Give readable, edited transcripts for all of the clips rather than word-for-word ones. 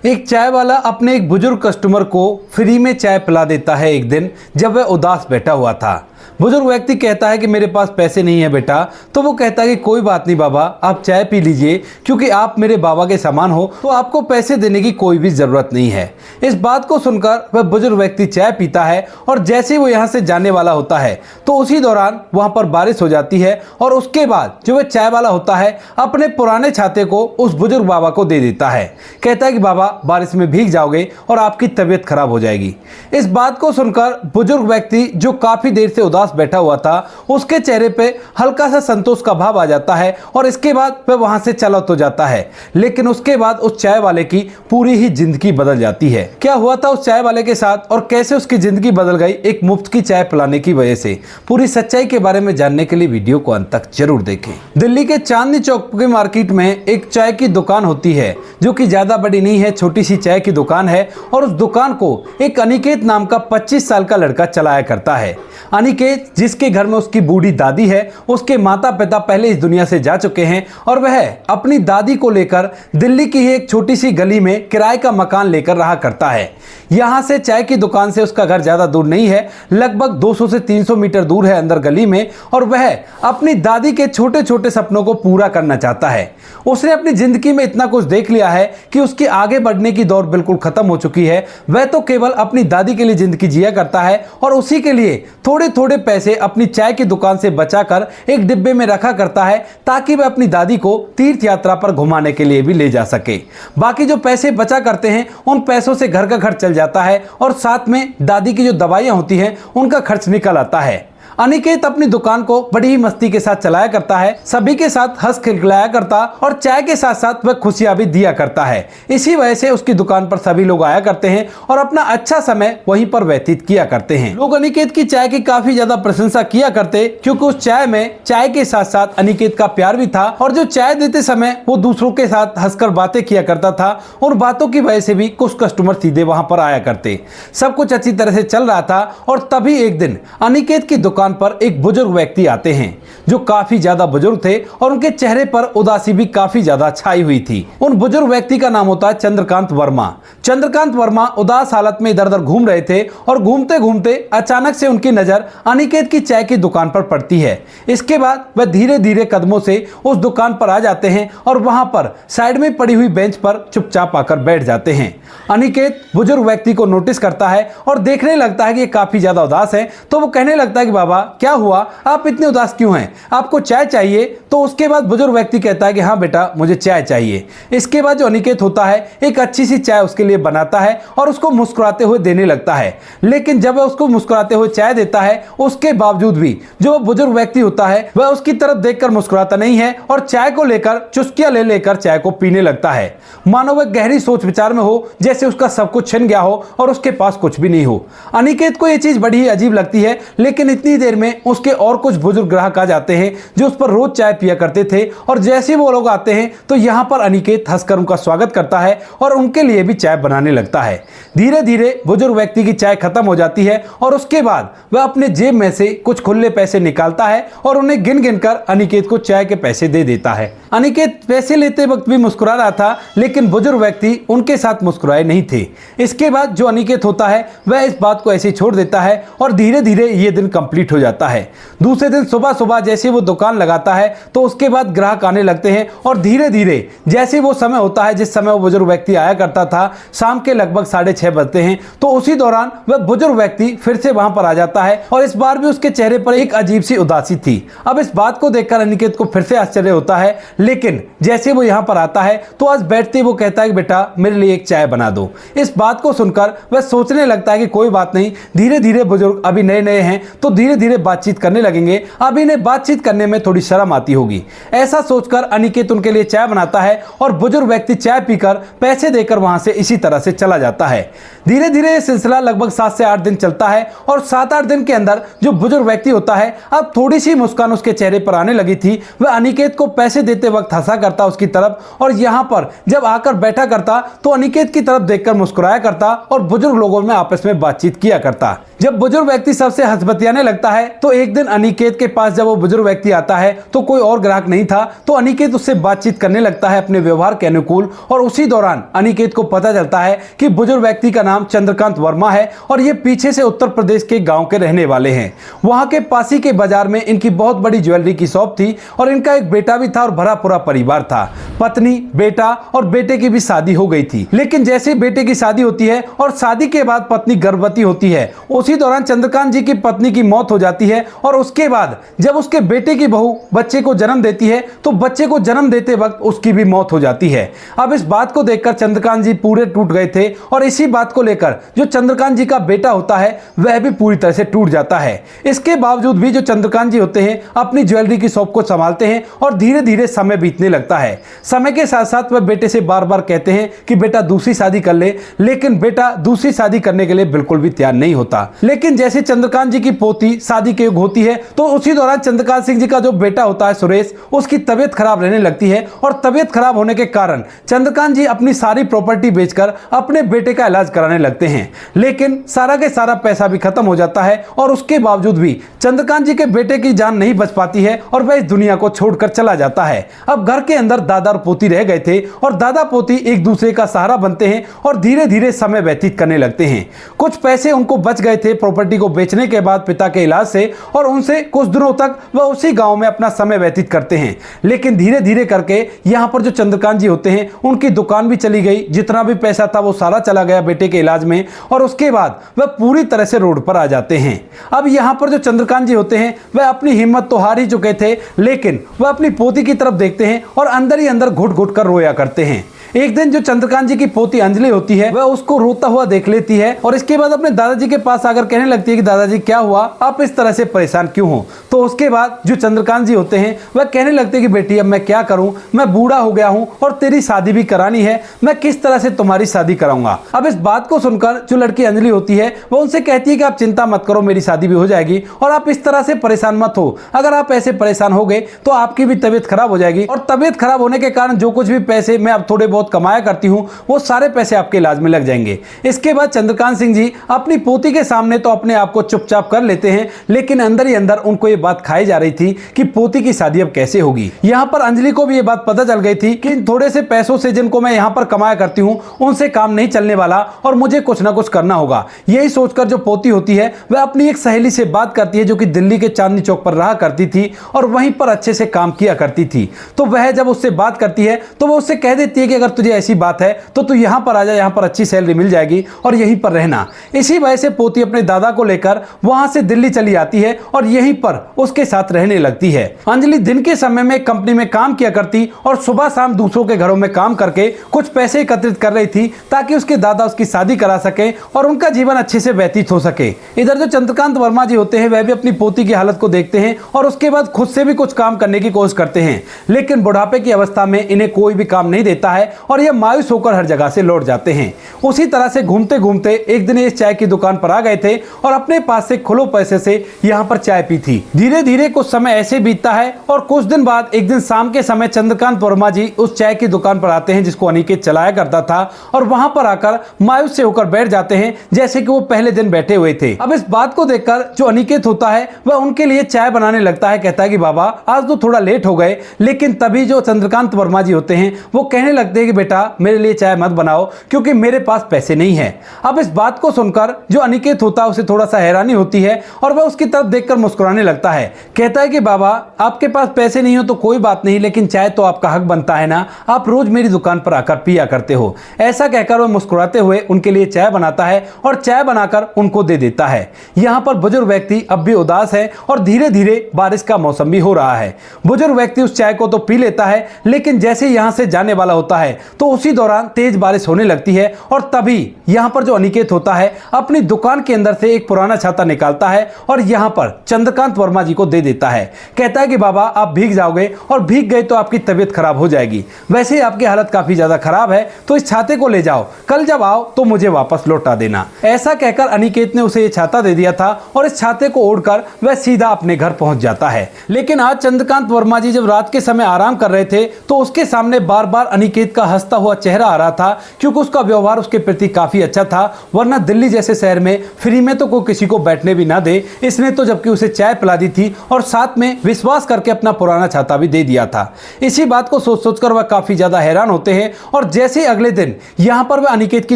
एक चाय वाला अपने एक बुजुर्ग कस्टमर को फ्री में चाय पिला देता है एक दिन, जब वह उदास बैठा हुआ था। बुजुर्ग व्यक्ति कहता है कि मेरे पास पैसे नहीं है बेटा। तो वो कहता है कि कोई बात नहीं बाबा, आप चाय पी लीजिए, क्योंकि आप मेरे बाबा के समान हो, तो आपको पैसे देने की कोई भी जरूरत नहीं है। इस बात को सुनकर वह बुजुर्ग व्यक्ति चाय पीता है और जैसे ही वो यहाँ से जाने वाला होता है तो उसी दौरान वहां पर बारिश हो जाती है और उसके बाद जो वह चाय वाला होता है अपने पुराने छाते को उस बुजुर्ग बाबा को दे देता है। कहता है कि बाबा, बारिश में भीग जाओगे और आपकी तबीयत खराब हो जाएगी। इस बात को सुनकर बुजुर्ग व्यक्ति जो काफी देर से उदास बैठा हुआ था, उसके चेहरे पे हल्का सा संतोष का भाव आ जाता है और इसके बाद वह वहां से चला तो जाता है। लेकिन उसके बाद उस चाय वाले की पूरी ही जिंदगी बदल जाती है। क्या हुआ था उस चाय वाले के साथ और कैसे उसकी जिंदगी बदल गई एक मुफ्त की चाय पिलाने की वजह से, पूरी सच्चाई के बारे में जानने के लिए वीडियो को अंत तक जरूर देखें। दिल्ली के चांदनी चौक के मार्केट में एक चाय की दुकान होती है, जो कि ज्यादा बड़ी नहीं है, छोटी सी चाय की दुकान है। और उस दुकान को एक अनिकेत नाम का 25 साल का लड़का चलाया करता है। अनिकेत, जिसके घर में उसकी बूढ़ी दादी है, उसके माता पिता पहले इस दुनिया से जा चुके हैं और वह अपनी दादी को लेकर दिल्ली की एक छोटी सी गली में किराए का मकान लेकर रहा करता है। यहां से चाय की दुकान से उसका घर ज्यादा दूर नहीं है, लगभग 200 से 300 मीटर दूर है अंदर गली में। और वह अपनी दादी के छोटे छोटे सपनों को पूरा करना चाहता है। उसने अपनी जिंदगी में इतना कुछ देख लिया है कि उसकी आगे बढ़ने की दौड़ बिल्कुल खत्म हो चुकी है। वह तो केवल अपनी दादी के लिए जिंदगी जिया करता है और उसी के लिए थोड़े थोड़े पैसे अपनी चाय की दुकान से बचाकर एक डिब्बे में रखा करता है, ताकि वह अपनी दादी को तीर्थ यात्रा पर घुमाने के लिए भी ले जा सके। बाकी जो पैसे बचा करते हैं, उन पैसों से घर का खर्च चल जाता है और साथ में दादी की जो दवाइयां होती हैं, उनका खर्च निकल आता है। अनिकेत अपनी दुकान को बड़ी ही मस्ती के साथ चलाया करता है, सभी के साथ हंस खिलखिलाया करता और चाय के साथ साथ वह खुशियां भी दिया करता है। इसी वजह से उसकी दुकान पर सभी लोग आया करते हैं और अपना अच्छा समय वहीं पर व्यतीत किया करते हैं। लोग अनिकेत की चाय की काफी ज्यादा प्रशंसा किया करते, क्योंकि उस चाय में चाय के साथ साथ अनिकेत का प्यार भी था। और जो चाय देते समय वो दूसरों के साथ हंसकर बातें किया करता था, उन बातों की वजह से भी कुछ कस्टमर सीधे वहां पर आया करते। सब कुछ अच्छी तरह से चल रहा था और तभी एक दिन अनिकेत की दुकान पर एक बुजुर्ग व्यक्ति आते हैं, जो काफी ज्यादा बुजुर्ग थे और उनके चेहरे पर उदासी भी काफी ज्यादा छाई हुई थी। उन बुजुर्ग व्यक्ति का नाम होता है चंद्रकांत वर्मा। चंद्रकांत वर्मा उदास हालत में इधर उधर घूम रहे थे और घूमते घूमते अचानक से उनकी नजर अनिकेत की चाय की दुकान पर पड़ती है। इसके बाद वह धीरे धीरे कदमों से उस दुकान पर आ जाते हैं और वहां पर साइड में पड़ी हुई बेंच पर चुपचाप आकर बैठ जाते हैं। अनिकेत बुजुर्ग व्यक्ति को नोटिस करता है और देखने लगता है कि ये काफी ज्यादा उदास है। तो वो कहने लगता है कि बाबा, क्या हुआ, आप इतने उदास क्यों हैं, आपको चाय चाहिए? तो उसके बाद बुजुर्ग व्यक्ति कहता है कि हाँ बेटा, मुझे चाय चाहिए। इसके बाद जो अनिकेत होता है एक अच्छी सी चाय उसके लिए बनाता है और उसको मुस्कुराते हुए देने लगता है। लेकिन जब वह उसको मुस्कुराते हुए चाय देता है, उसके बावजूद भी जो बुजुर्ग व्यक्ति होता है वह उसकी तरफ देखकर मुस्कुराता नहीं है और चाय को लेकर चुस्कियां ले लेकर चाय को पीने लगता है, मानो वह गहरी सोच विचार में हो, जैसे उसका सब कुछ छिन गया हो और उसके पास कुछ भी नहीं हो। अनिकेत को यह चीज बड़ी ही अजीब लगती है। लेकिन इतनी देर में उसके और कुछ बुजुर्ग ग्राहक आ जाते हैं, जो उस पर रोज चाय पिया करते थे। और जैसे वो लोग आते हैं तो यहां पर अनिकेत हंसकर उनका स्वागत करता है और उनके लिए भी चाय बनाने लगता है। धीरे धीरे बुजुर्ग व्यक्ति की चाय खत्म हो जाती है और उसके बाद वह अपने जेब में से कुछ खुले पैसे निकालता है और उन्हें गिन गिन कर अनिकेत को चाय के पैसे दे देता है। अनिकेत पैसे लेते वक्त भी मुस्कुरा रहा था, लेकिन बुजुर्ग व्यक्ति उनके साथ मुस्कुराए नहीं थे। इसके बाद जो अनिकेत होता है वह इस बात को ऐसे ही छोड़ देता है और धीरे धीरे ये दिन कंप्लीट हो जाता है। दूसरे दिन सुबह सुबह जैसे वो दुकान लगाता है तो उसके बाद ग्राहक आने लगते हैं और धीरे धीरे जैसे वो समय होता है जिस समय वो बुजुर्ग व्यक्ति आया करता था, शाम के लगभग 6:30 बजते हैं, तो उसी दौरान वह बुजुर्ग व्यक्ति फिर से वहां पर आ जाता है और इस बार भी उसके चेहरे पर एक अजीब सी उदासी थी। अब इस बात को देखकर अनिकेत को फिर से आश्चर्य होता है, लेकिन जैसे वो यहाँ पर आता है तो आज बैठते वो कहता है कि बेटा, मेरे लिए एक चाय बना दो। इस बात को सुनकर वह सोचने लगता है कि कोई बात नहीं, धीरे धीरे बुजुर्ग अभी नए नए हैं तो धीरे धीरे बातचीत करने लगेंगे, अब इन्हें बातचीत करने में थोड़ी शर्म आती होगी। ऐसा सोचकर अनिकेत उनके लिए चाय बनाता है और बुजुर्ग व्यक्ति चाय पीकर पैसे देकर वहां से इसी तरह से चला जाता है। धीरे धीरे यह सिलसिला लगभग 7 से 8 दिन चलता है और 7-8 दिन के अंदर जो बुजुर्ग व्यक्ति होता है, अब थोड़ी सी मुस्कान उसके चेहरे पर आने लगी थी। वह अनिकेत को पैसे देते वक्त हंसा करता उसकी तरफ और यहां पर जब आकर बैठा करता तो अनिकेत की तरफ देखकर मुस्कुराया करता और बुजुर्ग लोगों में आपस में बातचीत किया करता। जब बुजुर्ग व्यक्ति सबसे हंसबतियाने लगता है तो एक दिन अनिकेत के पास जब वो बुजुर्ग व्यक्ति आता है तो कोई और ग्राहक नहीं था, तो अनिकेत उससे बातचीत करने लगता है अपने व्यवहार के अनुकूल। और उसी दौरान अनिकेत को पता चलता है कि बुजुर्ग व्यक्ति का नाम चंद्रकांत वर्मा है और ये पीछे से उत्तर प्रदेश के गांव के रहने वाले हैं। वहां के पास ही के बाजार में इनकी बहुत बड़ी ज्वेलरी की शॉप थी और इनका एक बेटा भी था और भरा पूरा परिवार था। पत्नी, बेटा और बेटे की भी शादी हो गई थी। लेकिन जैसे बेटे की शादी होती है और शादी के बाद पत्नी गर्भवती होती है, उसी दौरान चंद्रकांत जी की पत्नी की मौत हो जाती है। और उसके बाद जब उसके बेटे की बहू बच्चे को जन्म देती है तो बच्चे को जन्म देते वक्त उसकी भी मौत हो जाती है। अब इस बात को देखकर चंद्रकांत जी पूरे टूट गए थे और इसी बात को लेकर जो चंद्रकांत जी का बेटा होता है वह भी पूरी तरह से टूट जाता है। इसके बावजूद भी जो चंद्रकांत जी होते हैं अपनी ज्वेलरी की शॉप को संभालते हैं और धीरे धीरे समय बीतने लगता है। समय के साथ साथ वह बेटे से बार बार कहते हैं कि बेटा दूसरी शादी कर ले, लेकिन बेटा दूसरी शादी करने के लिए बिल्कुल भी तैयार नहीं होता। लेकिन जैसे चंद्रकांत जी की पोती शादी के योग होती है तो उसी दौरान चंद्रकांत सिंह जी का जो बेटा होता है सुरेश, उसकी तबीयत खराब रहने लगती है और तबीयत खराब होने के कारण चंद्रकांत जी अपनी सारी प्रॉपर्टी बेचकर अपने बेटे का इलाज कराने लगते हैं। लेकिन सारा के सारा पैसा भी खत्म हो जाता है और उसके बावजूद भी चंद्रकांत जी के बेटे की जान नहीं बच पाती है और वह इस दुनिया को छोड़कर चला जाता है। अब घर के अंदर दादा और पोती रह गए थे और दादा पोती एक दूसरे का सहारा बनते हैं और धीरे धीरे समय व्यतीत करने लगते हैं। कुछ पैसे उनको बच गए थे प्रॉपर्टी को बेचने के बाद पिता के इलाज से, और उनसे कुछ दिनों तक वह उसी गांव में अपना समय व्यतीत करते हैं। लेकिन धीरे धीरे करके यहाँ पर जो चंद्रकांत जी होते हैं उनकी दुकान भी चली गई, जितना भी पैसा था वो सारा चला गया बेटे के इलाज में, और उसके बाद वह पूरी तरह से रोड पर आ जाते हैं। अब यहाँ पर जो चंद्रकांत जी होते हैं वह अपनी हिम्मत तो हार ही चुके थे, लेकिन वह अपनी पोती की तरफ देखते हैं और अंदर ही अंदर घुट घुट कर रोया करते हैं। एक दिन जो चंद्रकांत जी की पोती अंजलि होती है वह उसको रोता हुआ देख लेती है और इसके बाद अपने दादाजी के पास आकर कहने लगती है कि दादाजी क्या हुआ, आप इस तरह से परेशान क्यों हो। तो उसके बाद जो चंद्रकांत जी होते हैं वह कहने लगते हैं कि बेटी अब मैं क्या करूं, मैं बूढ़ा हो गया हूं और तेरी शादी भी करानी है, मैं किस तरह से तुम्हारी शादी कराऊंगा। अब इस बात को सुनकर जो लड़की अंजलि होती है वह उनसे कहती है कि आप चिंता मत करो, मेरी शादी भी हो जाएगी और आप इस तरह से परेशान मत हो। अगर आप ऐसे परेशान हो गए तो आपकी भी तबीयत खराब हो जाएगी और तबीयत खराब होने के कारण जो कुछ भी पैसे मैं अब थोड़े बहुत कमाया करती हूं वो सारे पैसे आपके इलाज में लग जाएंगे। इसके बाद चंद्रकांत सिंह जी अपनी पोती के सामने तो अपने आप को चुपचाप कर लेते हैं, लेकिन अंदर ही अंदर उनको ये बात खाई जा रही थी कि पोती की शादी अब कैसे होगी। यहां पर अंजलि को भी ये बात पता चल गई थी कि इन थोड़े से पैसों से जिनको मैं यहां पर कमाया करती हूं उनसे काम नहीं चलने वाला और मुझे कुछ ना कुछ करना होगा। यही सोचकर जो पोती होती है वह अपनी एक सहेली से बात करती है जो कि दिल्ली के चांदनी चौक पर रहा करती थी और वहीं पर अच्छे से काम किया करती थी। तो वह जब उससे बात करती है तो वो उससे कह देती है कि अगर तुझे ऐसी बात है तो तू यहां पर आ जा, यहां पर अच्छी सैलरी मिल जाएगी और यहीं पर रहना। इसी वजह से पोती अपने दादा को लेकर वहां से दिल्ली चली आती है और यहीं पर उसके साथ रहने लगती है। अंजलि दिन के समय में कंपनी में काम किया करती और सुबह शाम दूसरों के घरों में काम करके कुछ पैसे एकत्रित कर रही थी ताकि उसके दादा उसकी शादी करा सके और उनका जीवन अच्छे से व्यतीत हो सके। इधर जो चंद्रकांत वर्मा जी होते हैं वह भी अपनी पोती की हालत को देखते हैं और उसके बाद खुद से भी कुछ काम करने की कोशिश करते हैं, लेकिन बुढ़ापे की अवस्था में इन्हें कोई भी काम नहीं देता है और यह मायूस होकर हर जगह से लौट जाते हैं। उसी तरह से घूमते घूमते एक दिन इस चाय की दुकान पर आ गए थे और अपने पास से खुले पैसे से यहां पर चाय पी थी। धीरे धीरे कुछ समय ऐसे बीतता है और कुछ दिन बाद एक दिन शाम के समय चंद्रकांत वर्मा जी उस चाय की दुकान पर आते हैं जिसको अनिकेत चलाया करता था और वहां पर आकर मायूस से होकर बैठ जाते हैं जैसे कि वो पहले दिन बैठे हुए थे। अब इस बात को देखकर जो अनिकेत होता है वह उनके लिए चाय बनाने लगता है, कहता है कि बाबा आज तो थोड़ा लेट हो गए। लेकिन तभी जो चंद्रकांत वर्मा जी होते हैं वो कहने लगते हैं कि बेटा मेरे लिए चाय मत बनाओ क्योंकि मेरे पास पैसे नहीं है। अब इस बात को सुनकर जो अनिकेत होता है उसे थोड़ा सा हैरानी होती है और वह उसकी तरफ देखकर मुस्कुराने लगता है, कहता है कि बाबा आपके पास पैसे नहीं हो तो कोई बात नहीं, लेकिन चाय तो आपका हक बनता है ना, आप रोज मेरी दुकान पर आकर पिया करते हो। ऐसा कहकर वह मुस्कुराते हुए उनके लिए चाय बनाता है और चाय बनाकर उनको दे देता है। यहाँ पर बुजुर्ग व्यक्ति अब भी उदास है और धीरे धीरे बारिश का मौसम भी हो रहा है। बुजुर्ग व्यक्ति उस चाय को तो पी लेता है, लेकिन जैसे यहाँ से जाने वाला होता है तो उसी दौरान तेज बारिश होने लगती है और तभी यहाँ पर जो अनिकेत होता है अपनी दुकान के अंदर से एक पुराना छाता निकालता है और यहाँ पर चंद्रकांत वर्मा जी को दे देता है। कहता है कि बाबा आप भीग जाओगे और भीग गए तो आपकी तबीयत खराब हो जाएगी, वैसे ही आपकी हालत काफी ज्यादा खराब है तो इस छाते को ले जाओ, कल जब आओ तो मुझे वापस लौटा देना। ऐसा कहकर अनिकेत ने उसे ये छाता दे दिया था और इस छाते को ओढ़कर वह सीधा अपने घर पहुंच जाता है। लेकिन आज चंद्रकांत वर्मा जी जब रात के समय आराम कर रहे थे तो उसके सामने बार बार अनिकेत का उसका हंसता हुआ चेहरा आ रहा था, क्योंकि उसका व्यवहार उसके प्रति काफी अच्छा था। वरना दिल्ली जैसे शहर में फ्री में तो कोई किसी को बैठने भी ना दे, इसने तो जबकि उसे चाय पिला दी थी और साथ में विश्वास करके अपना पुराना छाता भी दे दिया था। इसी बात को सोच सोचकर वह काफी ज्यादा हैरान होते हैं और जैसे ही अगले दिन यहां पर वह अनिकेत की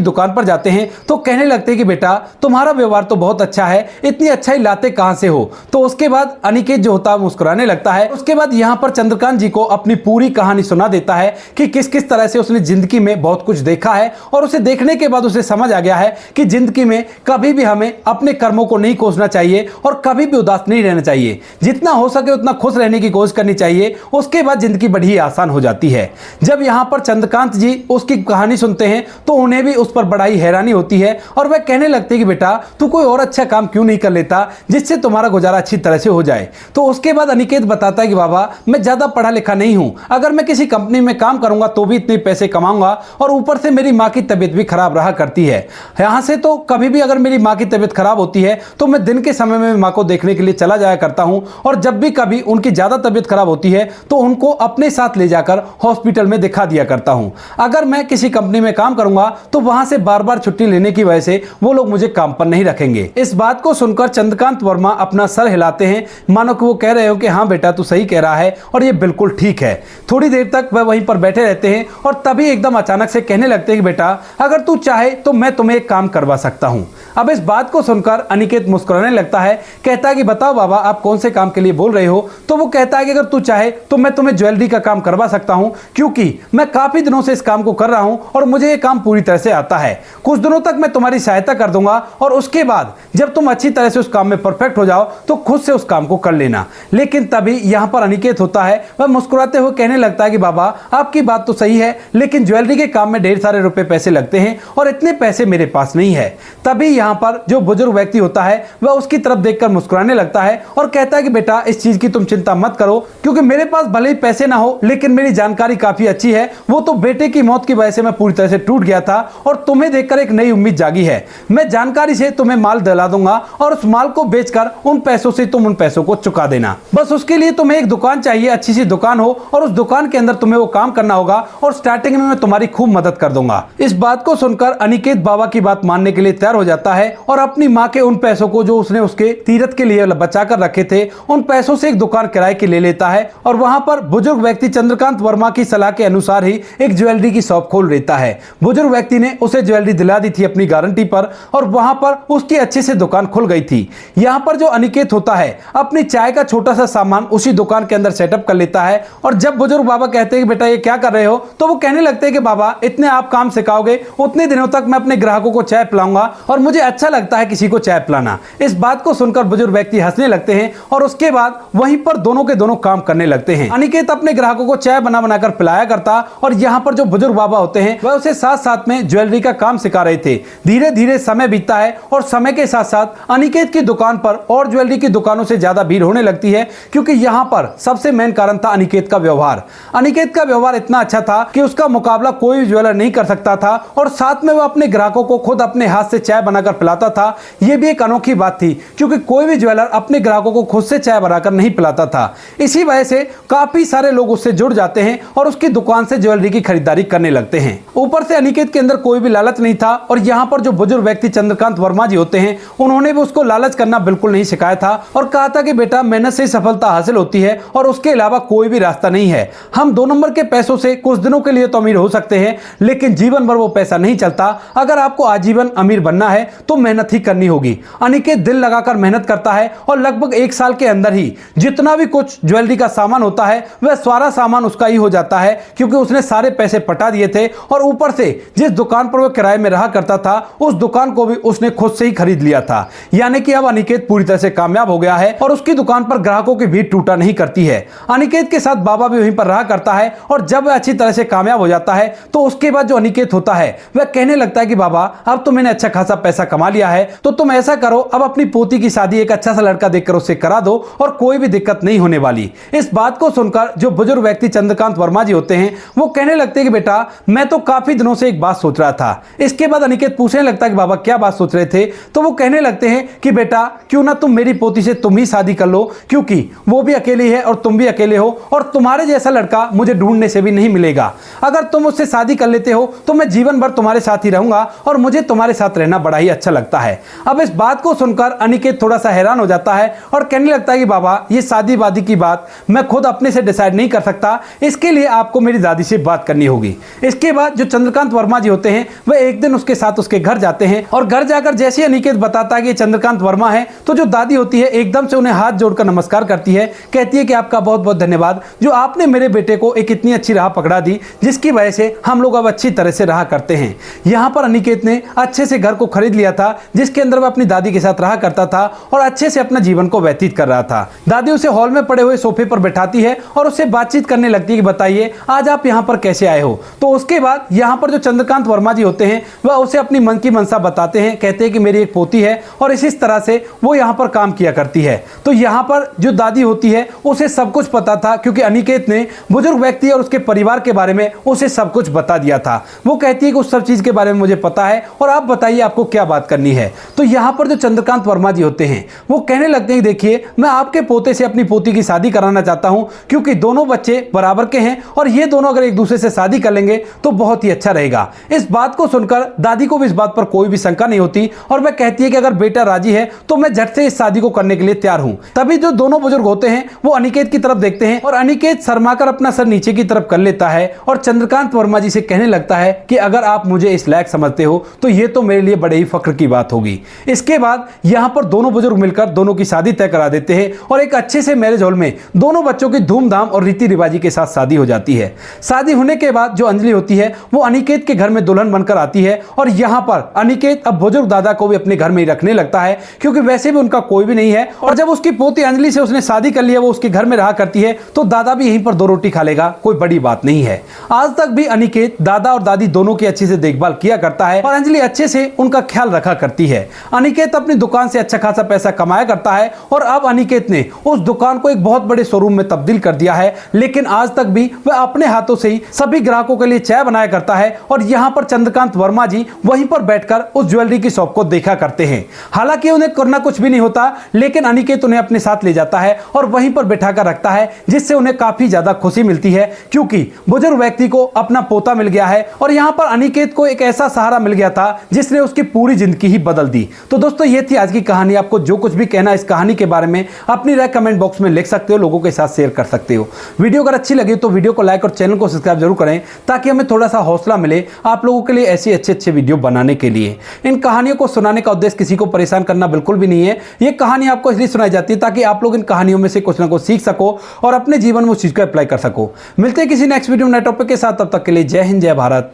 दुकान पर जाते हैं तो कहने लगते हैं कि बेटा तुम्हारा व्यवहार तो बहुत अच्छा है, इतनी अच्छाई लाते कहां से हो। तो उसके बाद अनिकेत जो होता है मुस्कुराने लगता है। उसके बाद यहां पर चंद्रकांत जी को अपनी पूरी कहानी सुना देता है कि किस किस तरह से उसने जिंदगी में बहुत कुछ देखा है और उसे देखने के बाद उसे समझ आ गया है कि जिंदगी में कभी भी हमें अपने कर्मों को नहीं कोसना चाहिए और कभी भी उदास नहीं रहना चाहिए। जितना हो सके उतना खुश रहने की कोशिश करनी चाहिए, उसके बाद जिंदगी बड़ी आसान हो जाती है। जब यहां पर चंद्रकांत जी उसकी कहानी सुनते हैं तो उन्हें भी उस पर बड़ा ही हैरानी होती है और वह कहने लगते हैं कि बेटा तू कोई और अच्छा काम क्यों नहीं कर लेता जिससे तुम्हारा गुजारा अच्छी तरह से हो जाए। तो उसके बाद अनिकेत बताता है कि बाबा मैं ज्यादा पढ़ा लिखा नहीं हूं, अगर मैं किसी कंपनी में काम करूंगा तो भी इतने पैसे कमाऊंगा और ऊपर से मेरी मां की तबीयत भी खराब रहा करती है। यहां से तो कभी भी अगर मेरी मां की तबीयत खराब होती है तो मैं दिन के समय में मां को देखने के लिए चला जाया करता हूं और जब भी कभी उनकी ज्यादा तबीयत खराब होती है तो उनको अपने साथ ले जाकर हॉस्पिटल में दिखा दिया करता हूं। अगर मैं किसी कंपनी में काम करूंगा तो वहां से बार बार छुट्टी लेने की वजह से वो लोग मुझे काम पर नहीं रखेंगे। इस बात को सुनकर चंद्रकांत वर्मा अपना सर हिलाते हैं मानो कि वो कह रहे हो कि हाँ बेटा तू सही कह रहा है और ये बिल्कुल ठीक है। थोड़ी देर तक वह वहीं पर बैठे रहते हैं और तभी एकदम अचानक से कहने लगते हैं कि बेटा अगर तू चाहे तो मैं तुम्हें एक काम करवा सकता हूं। अब इस बात को सुनकर अनिकेत मुस्कुराने लगता है, कहता है कि बताओ बाबा आप कौन से काम के लिए बोल रहे हो। तो वो कहता है कि अगर तू चाहे तो मैं तुम्हें ज्वेलरी का काम करवा सकता हूं, क्योंकि मैं काफी दिनों से इस काम को कर रहा हूं और मुझे ये काम पूरी तरह से आता है। कुछ दिनों तक मैं तुम्हारी सहायता कर दूंगा और उसके बाद जब तुम अच्छी तरह से उस काम में परफेक्ट हो जाओ तो खुद से उस काम को कर लेना। लेकिन तभी यहां पर अनिकेत होता है, वह मुस्कुराते हुए कहने लगता है कि बाबा आपकी बात तो सही है, लेकिन ज्वेलरी के काम में ढेर सारे रुपए पैसे लगते हैं और इतने पैसे मेरे पास नहीं है। तभी यहां पर जो बुजुर्ग व्यक्ति होता है वह उसकी तरफ देखकर मुस्कुराने लगता है और कहता है कि बेटा इस चीज की तुम चिंता मत करो, क्योंकि मेरे पास भले ही पैसे ना हो लेकिन मेरी जानकारी काफी अच्छी है। वो तो बेटे की मौत की वजह से मैं पूरी तरह से टूट गया था और तुम्हें देखकर एक नई उम्मीद जागी है। मैं जानकारी से तुम्हें माल दिला दूंगा और उस माल को बेचकर उन पैसों से तुम उन पैसों को चुका देना। बस उसके लिए तुम्हें एक दुकान चाहिए, अच्छी सी दुकान हो और उस दुकान के अंदर तुम्हें वो काम करना होगा और स्टार्टिंग में मैं तुम्हारी खूब मदद कर दूंगा। इस बात को सुनकर अनिकेत बाबा की बात मानने के लिए तैयार हो जाता है और अपनी माँ के उन पैसों को जो उसने उसके तीरथ के लिए बचा कर रखे थे उन पैसों से एक दुकान किराए की ले लेता है और वहां पर बुजुर्ग व्यक्ति चंद्रकांत वर्मा की सलाह के अनुसार ही एक ज्वेलरी की शॉप खोल लेता है। बुजुर्ग व्यक्ति ने उसे ज्वेलरी दिला दी थी अपनी गारंटी पर और वहां पर उसकी अच्छे से दुकान खुल गई थी। यहां पर जो अनिकेत होता है अपनी चाय का छोटा सा सामान उसी दुकान के अंदर सेटअप कर लेता है और जब बुजुर्ग बाबा कहते हैं कि बेटा ये क्या कर रहे हो, तो वो कहने लगते हैं कि बाबा इतने आप काम सिखाओगे उतने दिनों तक मैं अपने ग्राहकों को चाय पिलाऊंगा और मुझे अच्छा लगता है किसी को चाय पिलाना। इस बात को सुनकर बुजुर्ग व्यक्ति हंसने लगते हैं और उसके बाद वहीं पर दोनों के दोनों काम करने लगते हैं। अनिकेत अपने ग्राहकों को चाय बना बनाकर पिलाया करता और यहाँ पर जो बुजुर्ग बाबा होते हैं वह उसे साथ साथ में ज्वेलरी का काम सिखा रहे थे। धीरे धीरे समय बीतता है और समय के साथ साथ अनिकेत की दुकान पर और ज्वेलरी की दुकानों से ज्यादा भीड़ होने लगती है, क्योंकि यहाँ पर सबसे मेन कारण था अनिकेत का व्यवहार। अनिकेत का व्यवहार इतना अच्छा था कि उसका मुकाबला कोई भी ज्वेलर नहीं कर सकता था और साथ में वह अपने ग्राहकों को खुद अपने हाथ से चाय बनाकर पिलाता था। यह भी एक अनोखी बात थी, क्योंकि कोई भी ज्वेलर अपने ग्राहकों को खुद से चाय बनाकर नहीं पिलाता था। इसी वजह से काफी सारे लोग उससे जुड़ जाते हैं और उसकी दुकान से ज्वेलरी की खरीदारी करने लगते हैं। ऊपर से अनिकेत के अंदर कोई भी लालच नहीं था और यहाँ पर जो बुजुर्ग व्यक्ति चंद्रकांत वर्मा जी होते हैं उन्होंने भी उसको लालच करना बिल्कुल नहीं सिखाया था और कहा था कि बेटा मेहनत से सफलता हासिल होती है और उसके अलावा कोई भी रास्ता नहीं है। हम 2 नंबर के पैसों से कुछ दिनों के लिए तो अमीर हो सकते हैं, लेकिन जीवन भर वो पैसा नहीं चलता। अगर आपको आजीवन अमीर बनना है तो मेहनत ही करनी होगी। अनिकेत दिल लगाकर मेहनत करता है और लगभग 1 साल के अंदर ही जितना भी कुछ ज्वेलरी का सामान होता है वह सारा सामान उसका ही हो जाता है, क्योंकि उसने सारे पैसे पटा दिए थे और ऊपर से जिस दुकान पर वह किराए में रहा करता था उस दुकान को भी उसने खुद से ही खरीद लिया था। यानी कि अब अनिकेत पूरी तरह से कामयाब हो गया है और उसकी दुकान पर ग्राहकों की भीड़ टूटा नहीं करती है। अनिकेत के साथ बाबा भी वहीं पर रहा करता है और जब वह अच्छी तरह से कामयाब हो जाता है तो उसके बाद जो अनिकेत होता है वह कहने लगता है कि बाबा अब तो मैंने अच्छा खासा पैसा कमा लिया है तो तुम ऐसा करो, अब अपनी पोती की शादी एक अच्छा सा लड़का देखकर उससे करा दो और कोई भी दिक्कत नहीं होने वाली। इस बात को सुनकर जो बुजुर्ग व्यक्ति चंद्रकांत वर्मा जी होते हैं वो कहने लगते हैं कि बेटा मैं तो काफी दिनों से एक बात सोच रहा था। इसके बाद अनिकेत पूछने लगता है कि बाबा क्या बात सोच रहे थे? तो वो कहने लगते हैं कि बेटा क्यों ना तुम मेरी पोती से तुम ही शादी कर लो, क्योंकि वो भी अकेली है और तुम भी अकेले हो और तुम्हारे जैसा लड़का मुझे ढूंढने से भी नहीं मिलेगा। अगर तुम उससे शादी कर लेते हो तो मैं जीवन भर तुम्हारे साथ ही रहूंगा और मुझे तुम्हारे साथ रहना बड़ा ही अच्छा लगता है। अब इस बात को सुनकर अनिकेत थोड़ा सा हैरान हो जाता है और कहने लगता है कि बाबा ये शादी वादी की बात मैं खुद अपने से डिसाइड नहीं कर सकता, इसके लिए आपको मेरी दादी से बात करनी होगी। इसके बाद जो चंद्रकांत वर्मा जी होते हैं वह एक दिन उसके साथ उसके घर जाते हैं और घर जाकर जैसे अनिकेत बताता है कि चंद्रकांत वर्मा है तो जो दादी होती है एकदम से उन्हें हाथ जोड़कर नमस्कार करती है, कहती है कि आपका बहुत बहुत धन्यवाद जो आपने मेरे बेटे को एक इतनी अच्छी राह पकड़ा दी जिसकी वजह से हम लोग अब अच्छी तरह से रहा करते हैं। यहाँ पर अनिकेत ने अच्छे से घर को खरीद लिया था जिसके अंदर वह अपनी दादी के साथ रहा करता था और अच्छे से अपना जीवन को व्यतीत कर रहा था। दादी उसे हॉल में पड़े हुए सोफे पर बैठाती है और उससे बातचीत करने लगती है कि बताइए आज आप यहाँ पर कैसे आए हो। तो उसके बाद यहाँ पर जो चंद्रकांत वर्मा जी होते हैं वह उसे अपनी मन की मनसा बताते हैं, कहते हैं कि मेरी एक पोती है और इसी तरह से वो यहाँ पर काम किया करती है। तो यहाँ पर जो दादी होती है उसे सब कुछ पता था क्योंकि अनिकेत ने बुजुर्ग व्यक्ति और उसके परिवार के बारे में उसे सब कुछ बता दिया था। वो कहती है कि उस सब चीज के बारे में मुझे पता है और आप बताइए आपको क्या बात करनी है। तो यहाँ पर जो चंद्रकांत वर्मा जी होते हैं वो कहने लगते हैं देखिए मैं आपके पोते से अपनी पोती की शादी कराना चाहता हूं क्योंकि दोनों बच्चे बराबर के हैं और ये दोनों अगर एक दूसरे से शादी कर लेंगे तो बहुत ही अच्छा रहेगा। इस बात को सुनकर दादी को भी इस बात पर कोई भी शंका नहीं होती और वह कहती है कि अगर बेटा राजी है तो मैं झट से इस शादी को करने के लिए तैयार हूं। तभी जो दोनों बुजुर्ग होते हैं वो अनिकेत की तरफ देखते हैं और अनिकेत शर्माकर अपना सर नीचे की तरफ कर लेता है और चंद्रकांत वर्मा जी से कहने लगता है कि अगर आप मुझे इस लायक समझते हो तो ये तो मेरे लिए बड़े ही फख्र की बात होगी। इसके बाद यहाँ पर दोनों बुजुर्ग मिलकर दोनों की शादी तय करा देते हैं और एक अच्छे से मैरिज हॉल में दोनों बच्चों की धूमधाम और रीति रिवाजी के साथ शादी हो जाती है। शादी होने के बाद जो अंजलि होती है वो अनिकेत के घर में दुल्हन बनकर आती है और यहाँ पर अनिकेत अब बुजुर्ग दादा को भी अपने घर में ही रखने लगता है क्योंकि वैसे भी उनका कोई भी नहीं है और जब उसकी पोती अंजलि से उसने शादी कर लिया वो उसके घर में रहा करती है तो दादा भी यहीं पर दो रोटी खा लेगा, कोई बड़ी बात नहीं है। आज तक भी अनिकेत दादा और दादी दोनों की अच्छे से देखभाल किया करता है और अंजलि अच्छे से उनका ख्याल रखा करती है। अनिकेत अपनी दुकान से अच्छा खासा पैसा कमाया करता है और अब अनिकेत ने उस दुकान को एक बहुत बड़े शोरूम में तब्दील कर दिया है, लेकिन आज तक भी वह अपने हाथों से ही सभी ग्राहकों के लिए चाय बनाया करता है और यहाँ पर चंद्रकांत वर्मा जी वहीं पर बैठकर उस ज्वेलरी की शॉप को देखा करते हैं। हालांकि उन्हें करना कुछ भी नहीं होता लेकिन अनिकेत उन्हें अपने साथ ले जाता है और वहीं पर बैठाकर रखता है जिससे उन्हें काफी ज्यादा खुशी मिलती है क्योंकि बुजुर्ग व्यक्ति को अपना पोता मिल गया है और यहाँ पर अनिकेत को एक ऐसा सहारा मिल गया था जिसने उसकी पूरी जिंदगी ही बदल दी। तो दोस्तों ये थी आज की कहानी। आपको जो कुछ भी कहना है इस कहानी के बारे में अपनी राय कमेंट बॉक्स में लिख सकते हो, लोगों के साथ शेयर कर सकते हो। वीडियो अगर अच्छी लगी तो वीडियो को लाइक और चैनल को सब्सक्राइब जरूर करें ताकि हमें थोड़ा सा हौसला मिले आप लोगों के लिए ऐसे अच्छे वीडियो बनाने के लिए। इन कहानियों को सुनाने का उद्देश्य किसी को परेशान करना बिल्कुल भी नहीं है। ये कहानी आपको इसलिए सुनाई जाती है ताकि आप लोग इन कहानियों में से कुछ ना कुछ सीख सको और अपने जीवन में उस चीज को अप्लाई कर सको। मिलते हैं किसी नेक्स्ट वीडियो नए टॉपिक के साथ, तब तक के लिए जय हिंद, जय भारत,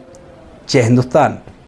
जय हिंदुस्तान।